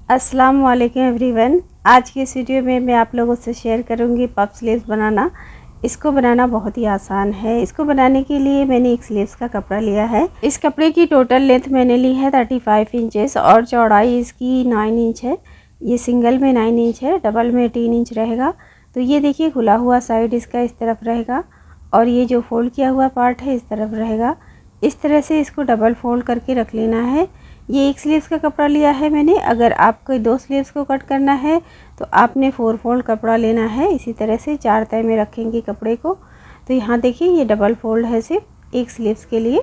अस्सलाम वालेकुम एवरीवन। आज की इस वीडियो में मैं आप लोगों से शेयर करूंगी पफ स्लीव्स बनाना। इसको बनाना बहुत ही आसान है। इसको बनाने के लिए मैंने एक स्लीव्स का कपड़ा लिया है। इस कपड़े की टोटल लेंथ मैंने ली है 35 इंचेस और चौड़ाई इसकी 9 इंच है। ये सिंगल में 9 इंच है, डबल में 3 इंच रहेगा। तो ये देखिए खुला हुआ साइड इसका इस तरफ रहेगा और ये जो फोल्ड किया हुआ पार्ट है इस तरफ रहेगा। इस तरह से इसको डबल फोल्ड करके रख लेना है। ये एक स्लीव्स का कपड़ा लिया है मैंने। अगर आपको 2 स्लीव्स को कट करना है तो आपने 4 फोल्ड कपड़ा लेना है। इसी तरह से 4 तह में रखेंगे कपड़े को। तो यहाँ देखिए ये डबल फोल्ड है सिर्फ एक स्लीव्स के लिए।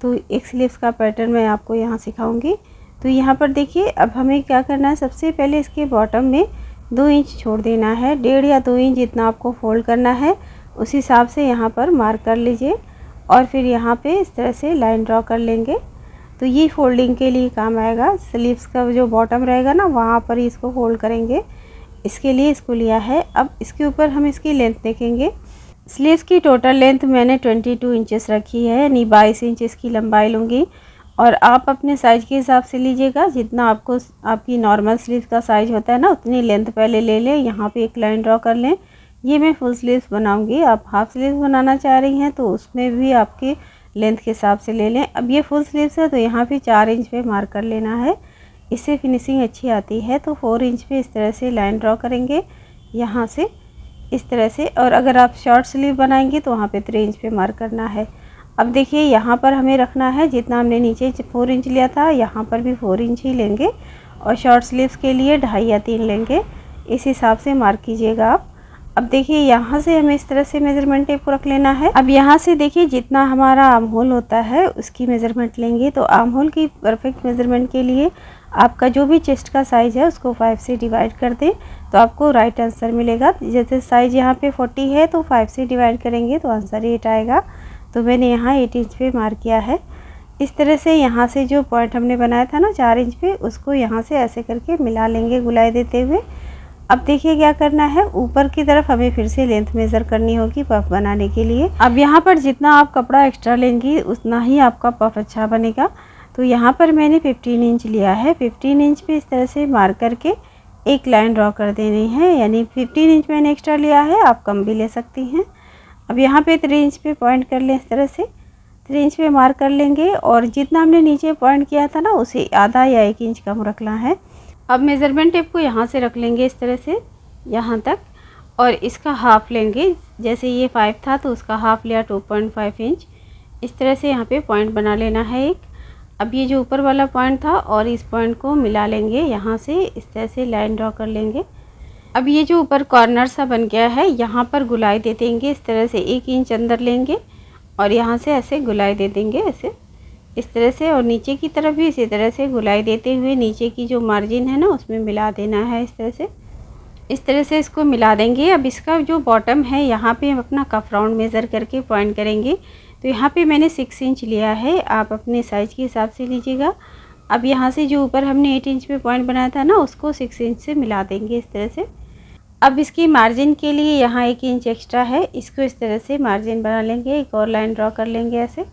तो एक स्लीव्स का पैटर्न मैं आपको यहाँ सिखाऊंगी। तो यहाँ पर देखिए अब हमें क्या करना है, सबसे पहले इसके बॉटम में 2 इंच छोड़ देना है। 1.5 या 2 इंच जितना आपको फोल्ड करना है उस हिसाब से यहाँ पर मार्क कर लीजिए और फिर यहाँ पे इस तरह से लाइन ड्रॉ कर लेंगे। तो ये फोल्डिंग के लिए काम आएगा। स्लीव्स का जो बॉटम रहेगा ना वहाँ पर ही इसको फोल्ड करेंगे, इसके लिए इसको लिया है। अब इसके ऊपर हम इसकी लेंथ देखेंगे। स्लीव्स की टोटल लेंथ मैंने 22 इंचेस रखी है, यानी 22 इंच इसकी लंबाई लूँगी। और आप अपने साइज़ के हिसाब से लीजिएगा, जितना आपको आपकी नॉर्मल स्लीव का साइज़ होता है ना उतनी लेंथ पहले ले लें। यहाँ पे एक लाइन ड्रॉ कर लें। ये मैं फुल स्लीव्स बनाऊँगी, आप हाफ स्लीव्स बनाना चाह रही हैं तो उसमें भी आपके लेंथ के हिसाब से ले लें। अब ये फुल स्लीव्स है तो यहाँ पे 4 इंच पे मार्क कर लेना है, इससे फिनिशिंग अच्छी आती है। तो 4 इंच पे इस तरह से लाइन ड्रॉ करेंगे यहाँ से इस तरह से। और अगर आप शॉर्ट स्लीव बनाएंगे तो वहाँ पे 3 इंच पे मार्क करना है। अब देखिए यहाँ पर हमें रखना है जितना हमने नीचे 4 इंच लिया था, यहाँ पर भी 4 इंच ही लेंगे और शॉर्ट स्लीव्स के लिए 2.5 या 3 लेंगे। इस हिसाब से मार्क कीजिएगा आप। अब देखिए यहाँ से हमें इस तरह से मेज़रमेंट टेप को रख लेना है। अब यहाँ से देखिए जितना हमारा आर्म होल होता है उसकी मेज़रमेंट लेंगे। तो आर्म होल की परफेक्ट मेज़रमेंट के लिए आपका जो भी चेस्ट का साइज़ है उसको 5 से डिवाइड कर दें तो आपको राइट आंसर मिलेगा। जैसे साइज़ यहाँ पे 40 है तो 5 से डिवाइड करेंगे तो आंसर 8 आएगा। तो मैंने यहाँ 8 इंच पे मार्क किया है। इस तरह से यहाँ से जो पॉइंट हमने बनाया था ना 4 इंच पे, उसको यहाँ से ऐसे करके मिला लेंगे गुलाई देते हुए। अब देखिए क्या करना है, ऊपर की तरफ हमें फिर से लेंथ मेज़र करनी होगी पफ बनाने के लिए। अब यहाँ पर जितना आप कपड़ा एक्स्ट्रा लेंगी उतना ही आपका पफ अच्छा बनेगा। तो यहाँ पर मैंने 15 इंच लिया है। 15 इंच पे इस तरह से मार्क करके एक लाइन ड्रॉ कर देनी है, यानी 15 इंच मैंने एक्स्ट्रा लिया है, आप कम भी ले सकती हैं। अब यहाँ पे 3 इंच पे पॉइंट कर लें, इस तरह से 3 इंच पे मार्क कर लेंगे और जितना हमने नीचे पॉइंट किया था ना उसे आधा या 1 इंच कम रखना है। अब मेज़रमेंट टेप को यहाँ से रख लेंगे इस तरह से यहाँ तक और इसका हाफ लेंगे। जैसे ये 5 था तो उसका हाफ लिया 2.5 इंच। इस तरह से यहाँ पे पॉइंट बना लेना है एक। अब ये जो ऊपर वाला पॉइंट था और इस पॉइंट को मिला लेंगे, यहाँ से इस तरह से लाइन ड्रॉ कर लेंगे। अब ये जो ऊपर कॉर्नर सा बन गया है यहाँ पर गुलाई दे देंगे इस तरह से, 1 इंच अंदर लेंगे और यहाँ से ऐसे गुलाई दे देंगे ऐसे इस तरह से। और नीचे की तरफ भी इसी तरह से गुलाई देते हुए नीचे की जो मार्जिन है ना उसमें मिला देना है इस तरह से इसको मिला देंगे। अब इसका जो बॉटम है यहाँ पे हम अपना कफ राउंड मेज़र करके पॉइंट करेंगे। तो यहाँ पे मैंने 6 इंच लिया है, आप अपने साइज़ के हिसाब से लीजिएगा। अब यहाँ से जो ऊपर हमने 8 इंच पे पॉइंट बनाया था ना उसको 6 इंच से मिला देंगे इस तरह से। अब इसकी मार्जिन के लिए यहाँ 1 इंच एक्स्ट्रा है, इसको इस तरह से मार्जिन बना लेंगे। एक और लाइन ड्रॉ कर लेंगे ऐसे।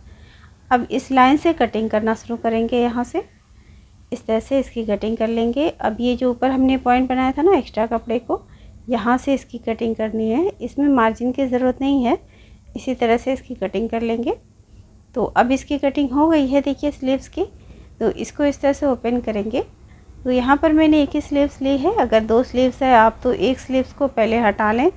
अब इस लाइन से कटिंग करना शुरू करेंगे, यहाँ से इस तरह से इसकी कटिंग कर लेंगे। अब ये जो ऊपर हमने पॉइंट बनाया था ना एक्स्ट्रा कपड़े को, यहाँ से इसकी कटिंग करनी है। इसमें मार्जिन की ज़रूरत नहीं है, इसी तरह से इसकी कटिंग कर लेंगे। तो अब इसकी कटिंग हो गई है देखिए स्लीव्स की। तो इसको इस तरह से ओपन करेंगे। तो यहाँ पर मैंने एक ही स्लीव्स ली है। अगर 2 स्लीव्स है आप तो एक स्लीव्स को पहले हटा लें,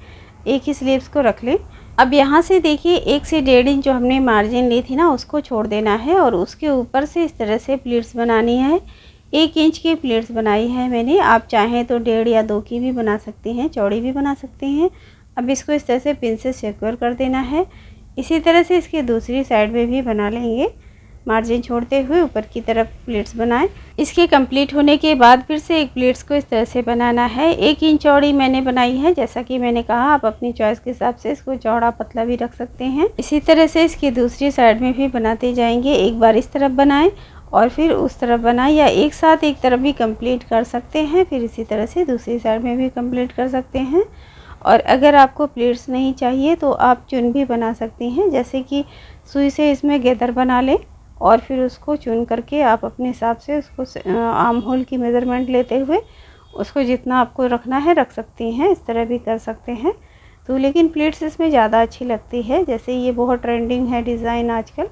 एक ही स्लीव्स को रख लें। अब यहाँ से देखिए 1 से 1.5 इंच जो हमने मार्जिन ली थी ना उसको छोड़ देना है और उसके ऊपर से इस तरह से प्लीट्स बनानी है। 1 इंच की प्लीट्स बनाई है मैंने, आप चाहें तो 1.5 या 2 की भी बना सकते हैं, चौड़ी भी बना सकते हैं। अब इसको इस तरह से पिन से सिक्योर कर देना है। इसी तरह से इसकी दूसरी साइड में भी बना लेंगे, मार्जिन छोड़ते हुए ऊपर की तरफ प्लीट्स बनाएं। इसके कंप्लीट होने के बाद फिर से एक प्लीट्स को इस तरह से बनाना है। 1 इंच चौड़ी मैंने बनाई है। जैसा कि मैंने कहा आप अपनी चॉइस के हिसाब से इसको चौड़ा पतला भी रख सकते हैं। इसी तरह से इसकी दूसरी साइड में भी बनाते जाएंगे। एक बार इस तरफ बनाएं और फिर उस तरफ बनाएं, या एक साथ एक तरफ भी कंप्लीट कर सकते हैं, फिर इसी तरह से दूसरी साइड में भी कंप्लीट कर सकते हैं। और अगर आपको प्लीट्स नहीं चाहिए तो आप चुन भी बना सकती हैं, जैसे कि सुई से इसमें गैदर बना लें और फिर उसको चुन करके आप अपने हिसाब से उसको आर्म होल की मेज़रमेंट लेते हुए उसको जितना आपको रखना है रख सकती हैं। इस तरह भी कर सकते हैं। तो लेकिन प्लेट्स इसमें ज़्यादा अच्छी लगती है, जैसे ये बहुत ट्रेंडिंग है डिज़ाइन आजकल,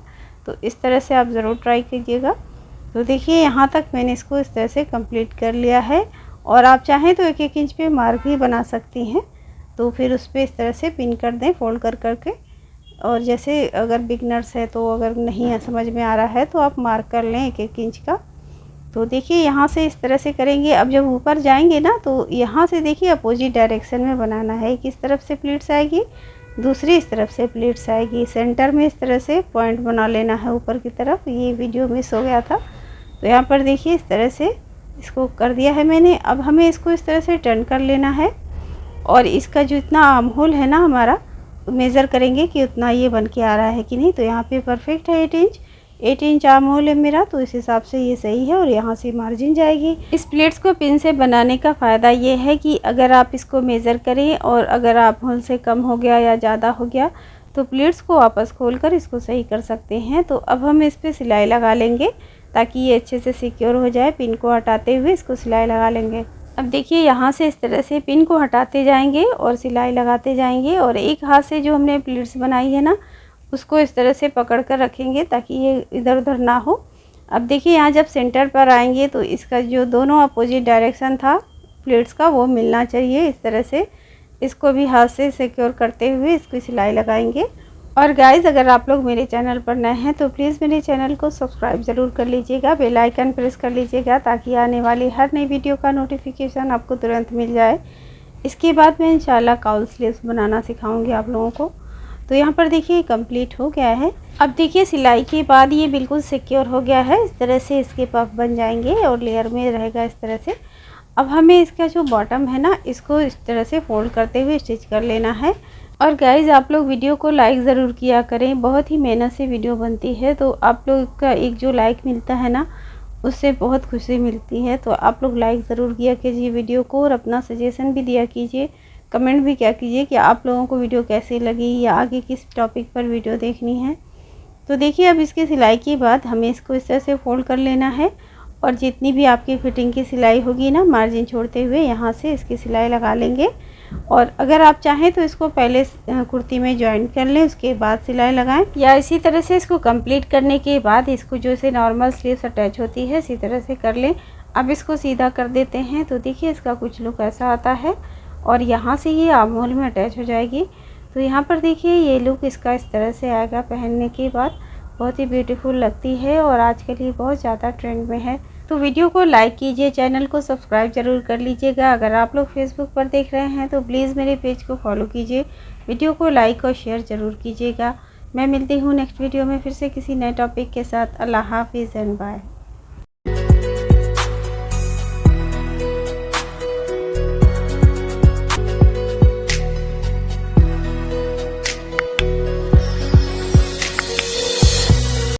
तो इस तरह से आप ज़रूर ट्राई कीजिएगा। तो देखिए यहाँ तक मैंने इसको इस तरह से कंप्लीट कर लिया है। और आप चाहें तो 1-1 इंच पे मार्क भी बना सकती हैं। तो फिर उस पर इस तरह से पिन कर दें फोल्ड कर करके। और जैसे अगर बिगनर्स है तो अगर नहीं समझ में आ रहा है तो आप मार्क कर लें 1-1 इंच का। तो देखिए यहाँ से इस तरह से करेंगे। अब जब ऊपर जाएंगे ना तो यहाँ से देखिए अपोजिट डायरेक्शन में बनाना है। एक इस तरफ से प्लीट्स आएगी, दूसरी इस तरफ से प्लीट्स आएगी। सेंटर में इस तरह से पॉइंट बना लेना है ऊपर की तरफ। ये वीडियो मिस हो गया था, तो यहाँ पर देखिए इस तरह से इसको कर दिया है मैंने। अब हमें इसको इस तरह से टर्न कर लेना है और इसका जो इतना आर्म होल है ना हमारा, मेज़र करेंगे कि उतना ये बन के आ रहा है कि नहीं। तो यहाँ पे परफेक्ट है 8 इंच आर्म होल है मेरा, तो इस हिसाब से ये सही है। और यहाँ से मार्जिन जाएगी। इस प्लेट्स को पिन से बनाने का फ़ायदा ये है कि अगर आप इसको मेज़र करें और अगर आर्म होल से कम हो गया या ज़्यादा हो गया तो प्लेट्स को वापस खोलकर इसको सही कर सकते हैं। तो अब हम इस पर सिलाई लगा लेंगे ताकि ये अच्छे से सिक्योर हो जाए। पिन को हटाते हुए इसको सिलाई लगा लेंगे। अब देखिए यहाँ से इस तरह से पिन को हटाते जाएंगे और सिलाई लगाते जाएंगे। और एक हाथ से जो हमने प्लीट्स बनाई है ना उसको इस तरह से पकड़ कर रखेंगे ताकि ये इधर उधर ना हो। अब देखिए यहाँ जब सेंटर पर आएंगे तो इसका जो दोनों अपोजिट डायरेक्शन था प्लीट्स का वो मिलना चाहिए। इस तरह से इसको भी हाथ से सिक्योर करते हुए इसकी सिलाई लगाएंगे। और गाइज़ अगर आप लोग मेरे चैनल पर नए हैं तो प्लीज़ मेरे चैनल को सब्सक्राइब ज़रूर कर लीजिएगा, बेल आइकन प्रेस कर लीजिएगा ताकि आने वाली हर नई वीडियो का नोटिफिकेशन आपको तुरंत मिल जाए। इसके बाद मैं इंशाल्लाह काउल स्लीव्स बनाना सिखाऊंगी आप लोगों को। तो यहाँ पर देखिए कंप्लीट हो गया है। अब देखिए सिलाई के बाद ये बिल्कुल सिक्योर हो गया है। इस तरह से इसके पफ बन जाएंगे और लेयर में रहेगा इस तरह से। अब हमें इसका जो बॉटम है ना इसको इस तरह से फोल्ड करते हुए स्टिच कर लेना है। और गाइज़ आप लोग वीडियो को लाइक ज़रूर किया करें, बहुत ही मेहनत से वीडियो बनती है। तो आप लोग का एक जो लाइक मिलता है ना उससे बहुत खुशी मिलती है। तो आप लोग लाइक ज़रूर किया कीजिए वीडियो को और अपना सजेशन भी दिया कीजिए, कमेंट भी किया कीजिए कि आप लोगों को वीडियो कैसी लगी या आगे किस टॉपिक पर वीडियो देखनी है। तो देखिए अब इसकी सिलाई के बाद हमें इसको इस तरह से फोल्ड कर लेना है और जितनी भी आपकी फिटिंग की सिलाई होगी ना मार्जिन छोड़ते हुए यहाँ से इसकी सिलाई लगा लेंगे। और अगर आप चाहें तो इसको पहले कुर्ती में ज्वाइन कर लें उसके बाद सिलाई लगाएं, या इसी तरह से इसको कंप्लीट करने के बाद इसको जो से नॉर्मल स्लीव्स अटैच होती है इसी तरह से कर लें। अब इसको सीधा कर देते हैं। तो देखिए इसका कुछ लुक ऐसा आता है और यहाँ से ये आर्म होल में अटैच हो जाएगी। तो यहाँ पर देखिए ये लुक इसका इस तरह से आएगा पहनने के बाद। बहुत ही ब्यूटीफुल लगती है और आजकल ये बहुत ज़्यादा ट्रेंड में है। तो वीडियो को लाइक कीजिए, चैनल को सब्सक्राइब ज़रूर कर लीजिएगा। अगर आप लोग फेसबुक पर देख रहे हैं तो प्लीज़ मेरे पेज को फॉलो कीजिए, वीडियो को लाइक और शेयर ज़रूर कीजिएगा। मैं मिलती हूँ नेक्स्ट वीडियो में फिर से किसी नए टॉपिक के साथ। अल्लाह हाफिज़ एंड बाय।